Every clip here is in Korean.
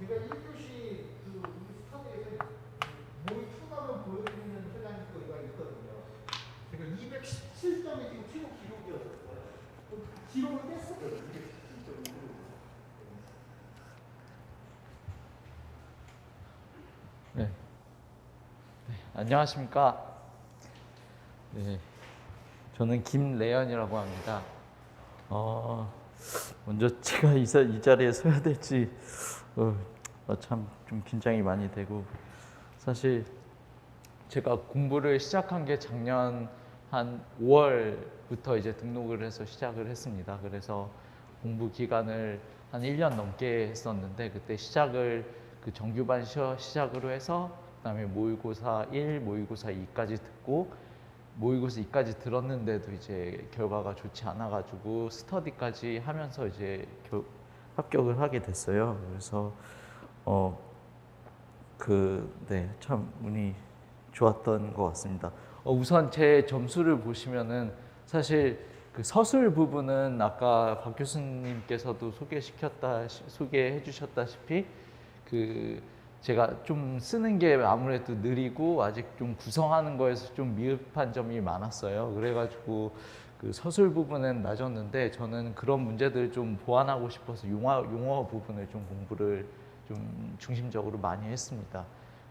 제가 1교시 그 우리 스터디에서 모의 초답을 보여드리는 현장거리가 있거든요. 제가 217점이 지금 최고 기록이었어요. 그 기록을 뺐어요. 217점이. 네. 안녕하십니까. 네. 저는 김래연이라고 합니다. 먼저 제가 이 자리에 서야 될지 참 좀 긴장이 많이 되고, 사실 제가 공부를 시작한 게 작년 한 5월부터 이제 등록을 해서 시작을 했습니다. 그래서 공부 기간을 한 1년 넘게 했었는데, 그때 시작을 그 정규반 시작으로 해서 그다음에 모의고사 1, 모의고사 2까지 듣고, 모의고사 2까지 들었는데도 이제 결과가 좋지 않아가지고 스터디까지 하면서 이제 합격을 하게 됐어요. 그래서 참 운이 좋았던 것 같습니다. 우선 제 점수를 보시면은 사실 그 서술 부분은 아까 박 교수님께서도 소개해 주셨다시피 그 제가 좀 쓰는 게 아무래도 느리고 아직 좀 구성하는 거에서 좀 미흡한 점이 많았어요. 그래가지고 그 서술 부분은 낮았는데, 저는 그런 문제들을 좀 보완하고 싶어서 용어 부분을 좀 공부를 좀 중심적으로 많이 했습니다.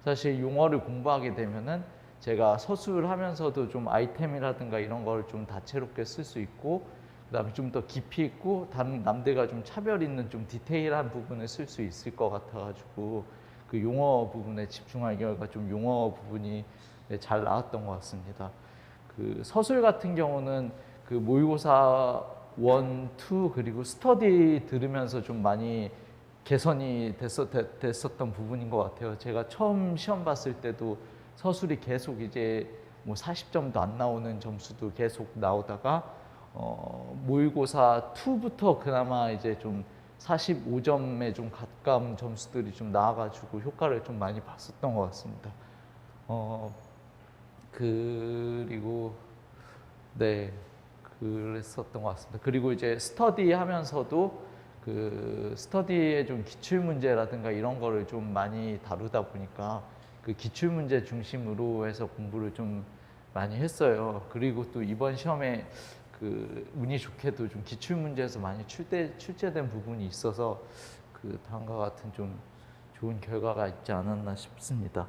사실 용어를 공부하게 되면은 제가 서술하면서도 좀 아이템이라든가 이런 걸 좀 다채롭게 쓸 수 있고, 그다음에 좀 더 깊이 있고 남들과 좀 차별 있는 좀 디테일한 부분을 쓸 수 있을 것 같아가지고 그 용어 부분에 집중할 결과 좀 용어 부분이 잘 나왔던 것 같습니다. 그 서술 같은 경우는 그 모의고사 1, 2 그리고 스터디 들으면서 좀 많이 개선이 됐었던 부분인 것 같아요. 제가 처음 시험 봤을 때도 서술이 계속 이제 뭐 40점도 안 나오는 점수도 계속 나오다가 모의고사 2부터 그나마 이제 좀 45점에 좀 가까운 점수들이 좀 나와가지고 효과를 좀 많이 봤었던 것 같습니다. 그리고 네, 그랬었던 것 같습니다. 그리고 이제 스터디 하면서도 그 스터디의 좀 기출 문제라든가 이런 거를 좀 많이 다루다 보니까 그 기출 문제 중심으로 해서 공부를 좀 많이 했어요. 그리고 또 이번 시험에 그 운이 좋게도 좀 기출 문제에서 많이 출제된 부분이 있어서 그 다음과 같은 좀 좋은 결과가 있지 않았나 싶습니다.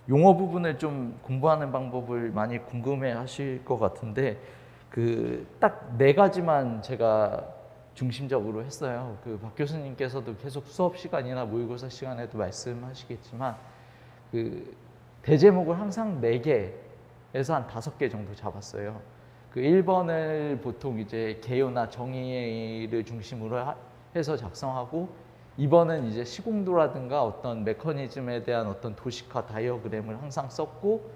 용어 부분을 좀 공부하는 방법을 많이 궁금해 하실 것 같은데, 그 딱 4가지만 제가 중심적으로 했어요. 그 박 교수님께서도 계속 수업 시간이나 모의고사 시간에도 말씀하시겠지만, 그 대제목을 항상 4개에서 한 5개 정도 잡았어요. 그 1번을 보통 이제 개요나 정의를 중심으로 해서 작성하고, 2번은 이제 시공도라든가 어떤 메커니즘에 대한 어떤 도식화 다이어그램을 항상 썼고,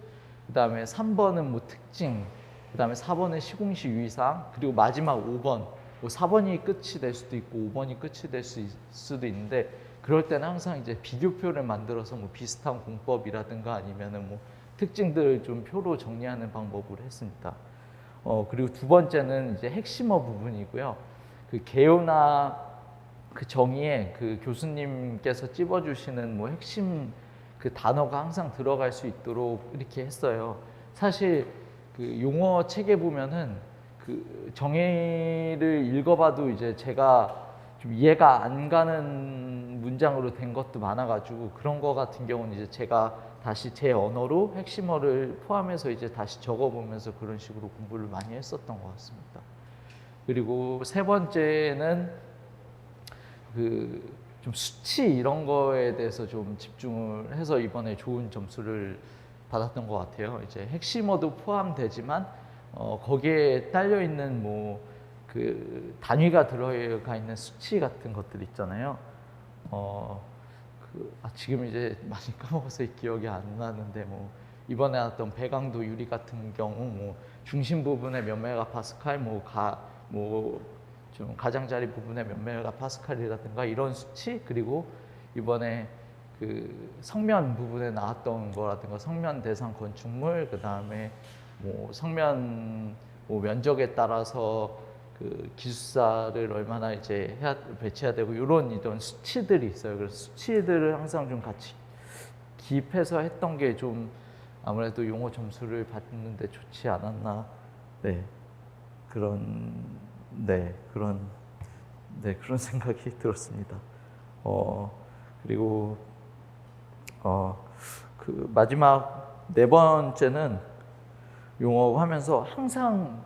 그 다음에 3번은 뭐 특징, 그 다음에 4번은 시공시 유의사항, 그리고 마지막 5번, 뭐 4번이 끝이 될 수도 있고 5번이 끝이 될 수도 있는데, 그럴 때는 항상 이제 비교표를 만들어서 뭐 비슷한 공법이라든가 아니면은 뭐 특징들을 좀 표로 정리하는 방법으로 했습니다. 그리고 2번째는 이제 핵심어 부분이고요. 그 개요나 그 정의에 그 교수님께서 찝어주시는 뭐 핵심 그 단어가 항상 들어갈 수 있도록 이렇게 했어요. 사실 그 용어 책에 보면은 그 정의를 읽어봐도 이제 제가 좀 이해가 안 가는 문장으로 된 것도 많아가지고, 그런 거 같은 경우는 이제 제가 다시 제 언어로 핵심어를 포함해서 이제 다시 적어보면서 그런 식으로 공부를 많이 했었던 것 같습니다. 그리고 3번째는 그 좀 수치 이런 거에 대해서 좀 집중을 해서 이번에 좋은 점수를 받았던 것 같아요. 이제 핵심어도 포함되지만 거기에 딸려 있는 뭐 그 단위가 들어가 있는 수치 같은 것들 있잖아요. 지금 이제 많이 까먹어서 기억이 안 나는데, 뭐 이번에 나왔던 배강도 유리 같은 경우 뭐 중심 부분의 몇 메가파스칼, 좀 가장자리 부분의 몇 메가파스칼이라든가 이런 수치, 그리고 이번에 그 성면 부분에 나왔던 거라든가 성면 대상 건축물, 그 다음에 뭐 성면 뭐 면적에 따라서 그 기숙사를 얼마나 이제 배치해야 되고 이런 수치들이 있어요. 그래서 수치들을 항상 좀 같이 기입해서 했던 게 좀 아무래도 용어 점수를 받는데 좋지 않았나. 네. 그런 그런 생각이 들었습니다. 그리고 그 마지막 네 번째는 용어 하면서 항상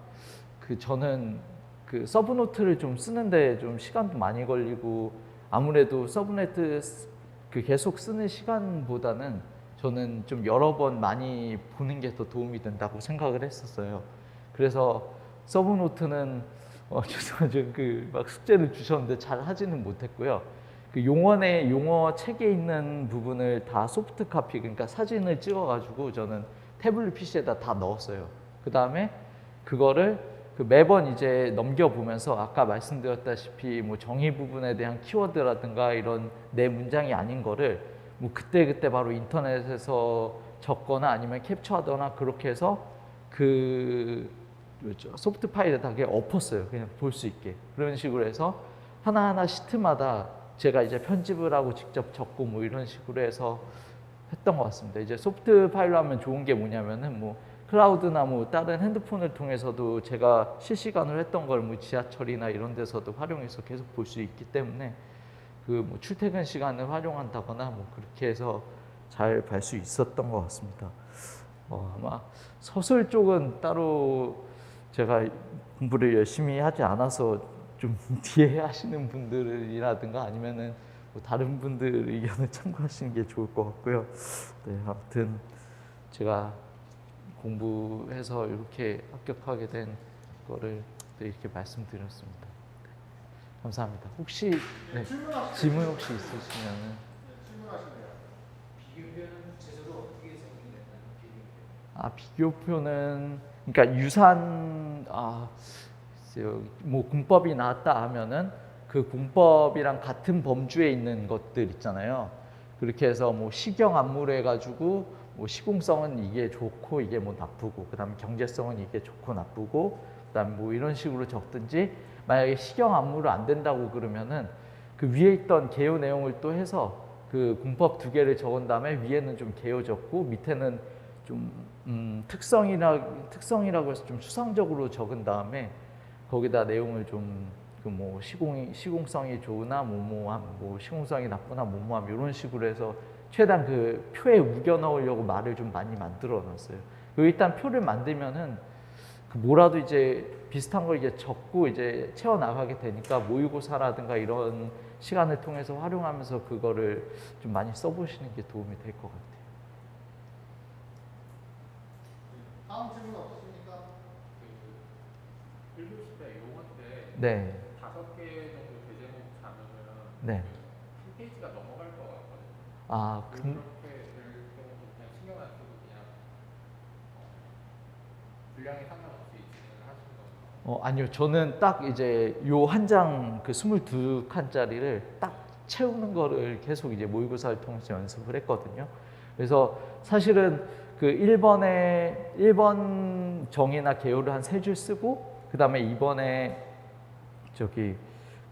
그 저는 그 서브노트를 좀 쓰는데 좀 시간도 많이 걸리고 아무래도 서브노트 그 계속 쓰는 시간보다는 저는 좀 여러 번 많이 보는 게 더 도움이 된다고 생각을 했었어요. 그래서 서브노트는 죄송하죠. 그 막 숙제를 주셨는데 잘 하지는 못했고요. 그 용어 책에 있는 부분을 다 소프트 카피, 그러니까 사진을 찍어가지고 저는 태블릿 PC에다 다 넣었어요. 그 다음에 그거를 그 매번 이제 넘겨보면서 아까 말씀드렸다시피 뭐 정의 부분에 대한 키워드라든가 이런 내 문장이 아닌 거를 뭐 그때 바로 인터넷에서 적거나 아니면 캡처하거나 그렇게 해서 그 소프트 파일에다 그냥 엎었어요. 그냥 볼 수 있게. 그런 식으로 해서 하나하나 시트마다 제가 이제 편집을 하고 직접 적고 뭐 이런 식으로 해서 했던 것 같습니다. 이제 소프트 파일로 하면 좋은 게 뭐냐면은 뭐 클라우드나 뭐 다른 핸드폰을 통해서도 제가 실시간으로 했던 걸 뭐 지하철이나 이런 데서도 활용해서 계속 볼 수 있기 때문에 그 뭐 출퇴근 시간을 활용한다거나 뭐 그렇게 해서 잘 볼 수 있었던 것 같습니다. 아마 서술 쪽은 따로 제가 공부를 열심히 하지 않아서 좀 뒤에 하시는 분들이라든가 아니면은 뭐 다른 분들 의견을 참고하시는 게 좋을 것 같고요. 네, 아무튼 제가 공부해서 이렇게 합격하게 된 거를 이렇게 말씀드렸습니다. 네, 감사합니다. 혹시 질문 혹시 있으시면은 질문하시네요. 비교표는 구체적으로 어떻게 생각했나요? 비교표는 그러니까 유산 글쎄요, 뭐 공법이 나왔다 하면은 그 공법이랑 같은 범주에 있는 것들 있잖아요. 그렇게 해서 뭐 시경 안무로 해가지고 뭐 시공성은 이게 좋고 이게 뭐 나쁘고 그다음에 경제성은 이게 좋고 나쁘고 그다음에 뭐 이런 식으로 적든지 만약에 시경 안무로 안 된다고 그러면은 그 위에 있던 개요 내용을 또 해서 그 공법 두 개를 적은 다음에 위에는 좀 개요 적고 밑에는 좀 특성이라고 해서 좀 추상적으로 적은 다음에 거기다 내용을 좀 그 뭐 시공성이 좋으나 뭐뭐함, 뭐 시공성이 나쁘나 뭐뭐함 이런 식으로 해서 최대한 그 표에 우겨 넣으려고 말을 좀 많이 만들어 놨어요. 일단 표를 만들면은 그 뭐라도 이제 비슷한 걸 이제 적고 이제 채워 나가게 되니까 모의고사라든가 이런 시간을 통해서 활용하면서 그거를 좀 많이 써보시는 게 도움이 될 것 같아요. 다음 질문 없으십니까? 그 1교시 때 용어 때 네. 5개 정도 대제목 잡으면 네. 한 페이지가 넘어갈 것 같거든요. 그렇게 될 경우도 그냥 신경 안 쓰고 그냥 분량에 상관없이 진행을 하시는 거예요? 아니요. 저는 딱 이제 요 한 장 그 22칸짜리를 딱 채우는 거를 계속 이제 모의고사를 통해서 연습을 했거든요. 그래서 사실은 그 1번 정의나 개요를 한 3줄 쓰고 그다음에 2번에 저기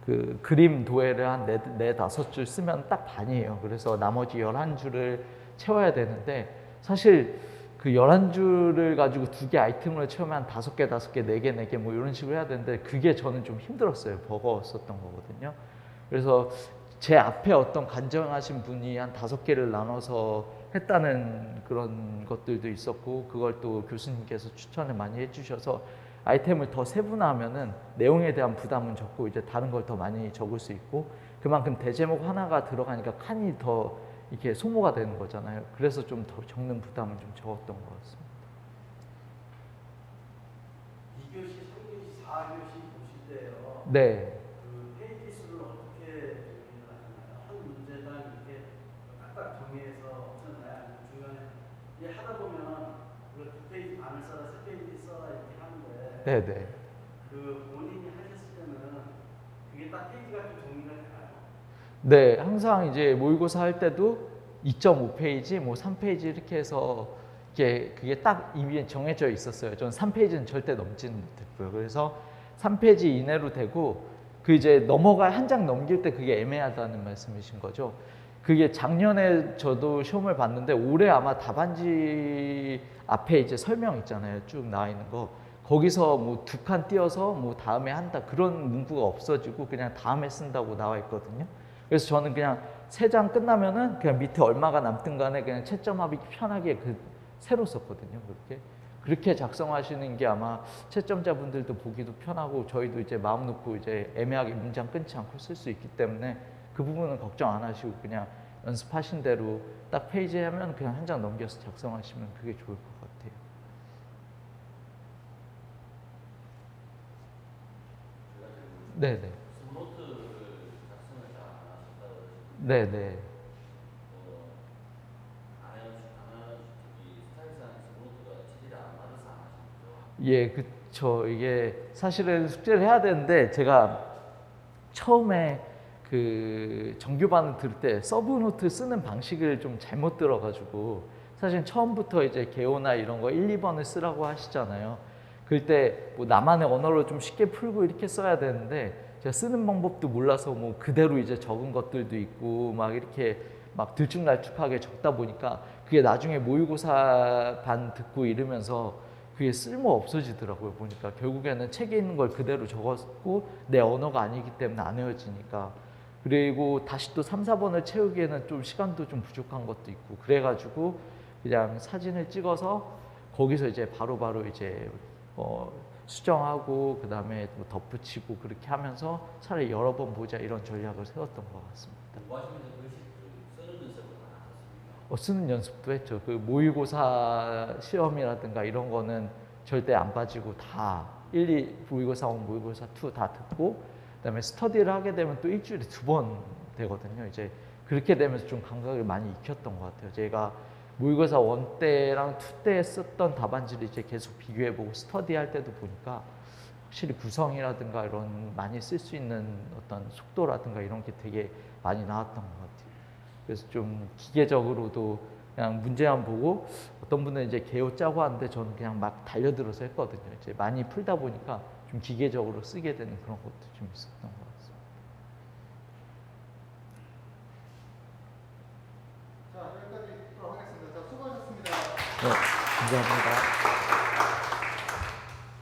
그 그림 도해를 한 4-5줄 쓰면 딱 반이에요. 그래서 나머지 11줄을 채워야 되는데 사실 그 11줄을 가지고 2개 아이템을 채우면 한 5개, 4개 뭐 이런 식으로 해야 되는데 그게 저는 좀 힘들었어요. 버거웠었던 거거든요. 그래서 제 앞에 어떤 간증하신 분이 한 5개를 나눠서 했다는 그런 것들도 있었고 그걸 또 교수님께서 추천을 많이 해주셔서 아이템을 더 세분화하면은 내용에 대한 부담은 적고 이제 다른 걸 더 많이 적을 수 있고 그만큼 대제목 하나가 들어가니까 칸이 더 이렇게 소모가 되는 거잖아요. 그래서 좀 더 적는 부담은 좀 적었던 것 같습니다. 2교시, 3교시, 4교시 보실 때요. 네. 그 페이지 수를 어떻게 정리를 하시나요? 한 문제당 이렇게 딱딱 정리해서 하잖아요. 중간에 이게 하다 보면 그 2페이지 반을 써라, 3페이지 써라 이렇게 하는데 네네. 그 본인이 하셨을 때는 그게 딱 페이지가 좀 정리가 되나요? 네, 항상 이제 모의고사 할 때도 2.5페이지, 뭐 3페이지 이렇게 해서 그게 딱 이미 정해져 있었어요. 저는 3페이지는 절대 넘지는 못했고요. 그래서 3페이지 이내로 되고 그 이제 넘어가 한 장 넘길 때 그게 애매하다는 말씀이신 거죠. 그게 작년에 저도 시험을 봤는데 올해 아마 답안지 앞에 이제 설명 있잖아요. 쭉 나와 있는 거. 거기서 뭐 2칸 띄어서 뭐 다음에 한다 그런 문구가 없어지고 그냥 다음에 쓴다고 나와 있거든요. 그래서 저는 그냥 3장 끝나면은 그냥 밑에 얼마가 남든 간에 그냥 채점하기 편하게 그 새로 썼거든요. 그렇게 작성하시는 게 아마 채점자분들도 보기도 편하고 저희도 이제 마음 놓고 이제 애매하게 문장 끊지 않고 쓸 수 있기 때문에 그 부분은 걱정 안 하시고 그냥 연습하신 대로 딱 페이지 하면 그냥 한 장 넘겨서 작성하시면 그게 좋을 것 같아요. 네네. 스노트를 작성을 잘 안 하셨다고 그러시는데 네네. 스타일상 스노트가 체질이 안 맞아서 안 하시는 거죠? 예, 그쵸. 이게 사실은 숙제를 해야 되는데 제가 처음에 그 정규반을 들을 때 서브노트 쓰는 방식을 좀 잘못 들어가지고 사실 처음부터 이제 개요나 이런 거 1, 2번을 쓰라고 하시잖아요. 그럴 때 뭐 나만의 언어로 좀 쉽게 풀고 이렇게 써야 되는데 제가 쓰는 방법도 몰라서 뭐 그대로 이제 적은 것들도 있고 막 이렇게 막 들쭉날쭉하게 적다 보니까 그게 나중에 모의고사 반 듣고 이러면서 그게 쓸모 없어지더라고요. 보니까 결국에는 책에 있는 걸 그대로 적었고 내 언어가 아니기 때문에 안 외워지니까. 그리고 다시 또 3, 4번을 채우기에는 좀 시간도 좀 부족한 것도 있고 그래가지고 그냥 사진을 찍어서 거기서 이제 바로바로 이제 수정하고 그 다음에 뭐 덧붙이고 그렇게 하면서 차라리 여러 번 보자 이런 전략을 세웠던 것 같습니다. 공부하시면서 글씨 쓰는 연습을 안 하셨습니까? 쓰는 연습도 했죠. 그 모의고사 시험이라든가 이런 거는 절대 안 빠지고 다 1, 2 모의고사 1, 모의고사 2 다 듣고 그다음에 스터디를 하게 되면 또 일주일에 2번 되거든요. 이제 그렇게 되면서 좀 감각을 많이 익혔던 것 같아요. 제가 모의고사 1 때랑 2 때 썼던 답안지를 이제 계속 비교해보고 스터디할 때도 보니까 확실히 구성이라든가 이런 많이 쓸 수 있는 어떤 속도라든가 이런 게 되게 많이 나왔던 것 같아요. 그래서 좀 기계적으로도 그냥 문제만 보고 어떤 분은 이제 개요 짜고 하는데 저는 그냥 막 달려들어서 했거든요. 이제 많이 풀다 보니까 좀 기계적으로 쓰게 되는 그런 것도 좀 있었던 것 같습니다. 자, 여기까지 듣도록 하겠습니다. 자, 수고하셨습니다. 네, 감사합니다.